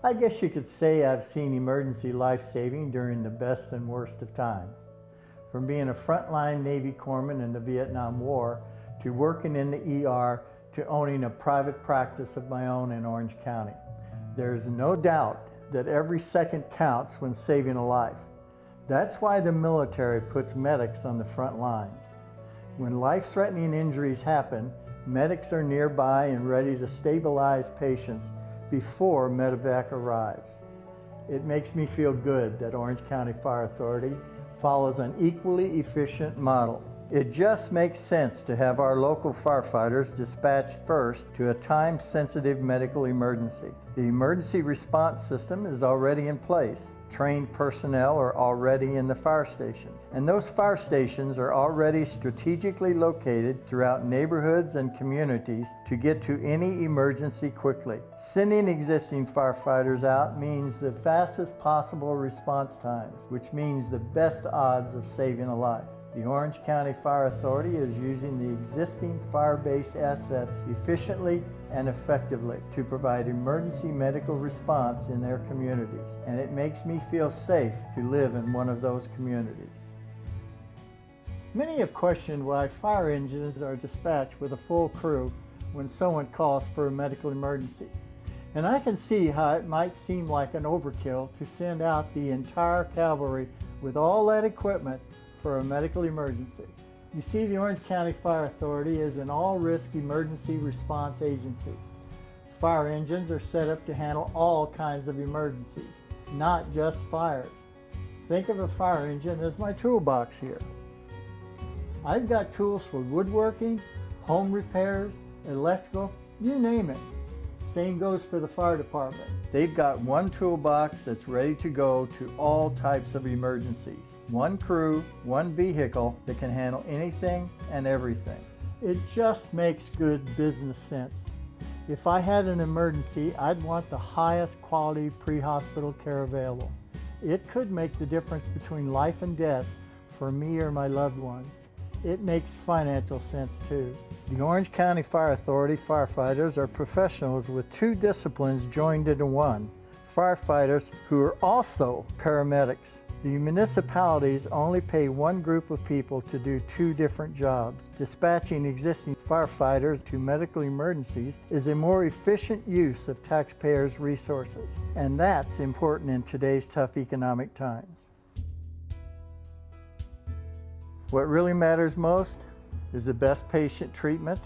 I guess you could say I've seen emergency life-saving during the best and worst of times. From being a frontline Navy corpsman in the Vietnam War, to working in the ER, to owning a private practice of my own in Orange County. There's no doubt that every second counts when saving a life. That's why the military puts medics on the front lines. When life-threatening injuries happen, medics are nearby and ready to stabilize patients before medevac arrives. It makes me feel good that Orange County Fire Authority follows an equally efficient model. It just makes sense to have our local firefighters dispatched first to a time-sensitive medical emergency. The emergency response system is already in place. Trained personnel are already in the fire stations, and those fire stations are already strategically located throughout neighborhoods and communities to get to any emergency quickly. Sending existing firefighters out means the fastest possible response times, which means the best odds of saving a life. The Orange County Fire Authority is using the existing fire-based assets efficiently and effectively to provide emergency medical response in their communities, and it makes me feel safe to live in one of those communities. Many have questioned why fire engines are dispatched with a full crew when someone calls for a medical emergency. And I can see how it might seem like an overkill to send out the entire cavalry with all that equipment for a medical emergency. You see, the Orange County Fire Authority is an all-risk emergency response agency. Fire engines are set up to handle all kinds of emergencies, not just fires. Think of a fire engine as my toolbox here. I've got tools for woodworking, home repairs, electrical, you name it. Same goes for the fire department. They've got one toolbox that's ready to go to all types of emergencies. One crew, one vehicle that can handle anything and everything. It just makes good business sense. If I had an emergency, I'd want the highest quality pre-hospital care available. It could make the difference between life and death for me or my loved ones. It makes financial sense too. The Orange County Fire Authority firefighters are professionals with two disciplines joined into one. Firefighters who are also paramedics. The municipalities only pay one group of people to do two different jobs. Dispatching existing firefighters to medical emergencies is a more efficient use of taxpayers' resources, and that's important in today's tough economic times. What really matters most is the best patient treatment,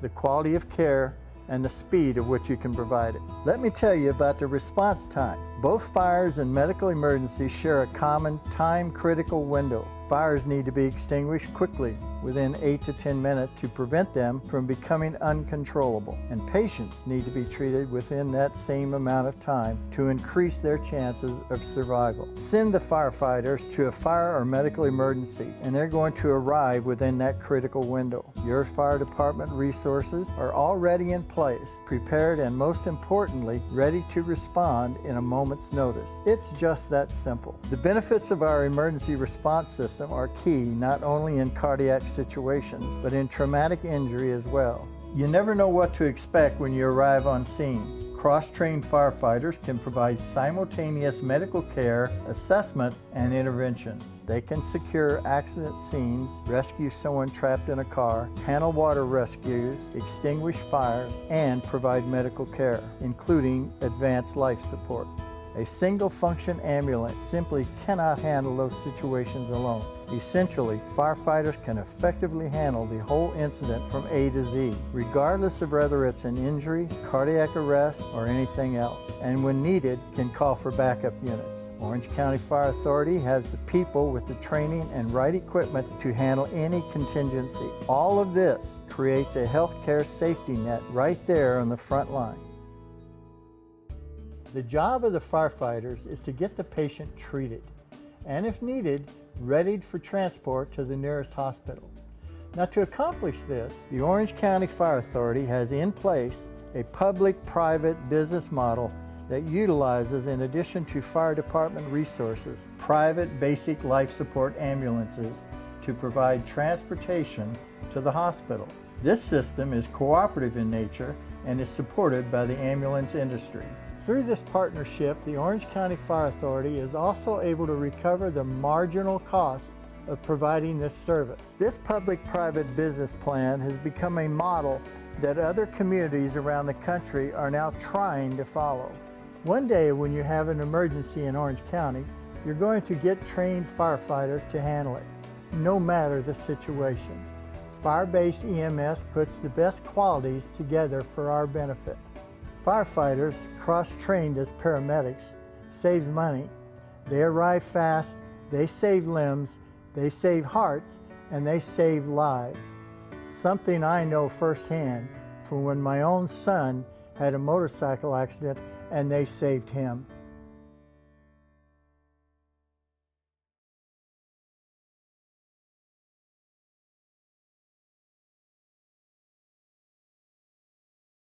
the quality of care, and the speed at which you can provide it. Let me tell you about the response time. Both fires and medical emergencies share a common time-critical window. Fires need to be extinguished quickly, within 8 to 10 minutes, to prevent them from becoming uncontrollable. And patients need to be treated within that same amount of time to increase their chances of survival. Send the firefighters to a fire or medical emergency, and they're going to arrive within that critical window. Your fire department resources are already in place, prepared, and most importantly, ready to respond in a moment's notice. It's just that simple. The benefits of our emergency response system are key not only in cardiac situations, but in traumatic injury as well. You never know what to expect when you arrive on scene. Cross-trained firefighters can provide simultaneous medical care, assessment, and intervention. They can secure accident scenes, rescue someone trapped in a car, handle water rescues, extinguish fires, and provide medical care, including advanced life support. A single-function ambulance simply cannot handle those situations alone. Essentially, firefighters can effectively handle the whole incident from A to Z, regardless of whether it's an injury, cardiac arrest, or anything else, and when needed, can call for backup units. Orange County Fire Authority has the people with the training and right equipment to handle any contingency. All of this creates a healthcare safety net right there on the front line. The job of the firefighters is to get the patient treated, and if needed, readied for transport to the nearest hospital. Now, to accomplish this, the Orange County Fire Authority has in place a public-private business model that utilizes, in addition to fire department resources, private basic life support ambulances to provide transportation to the hospital. This system is cooperative in nature and is supported by the ambulance industry. Through this partnership, the Orange County Fire Authority is also able to recover the marginal cost of providing this service. This public-private business plan has become a model that other communities around the country are now trying to follow. One day when you have an emergency in Orange County, you're going to get trained firefighters to handle it, no matter the situation. Fire-based EMS puts the best qualities together for our benefit. Firefighters, cross-trained as paramedics, save money. They arrive fast, they save limbs, they save hearts, and they save lives. Something I know firsthand from when my own son had a motorcycle accident and they saved him.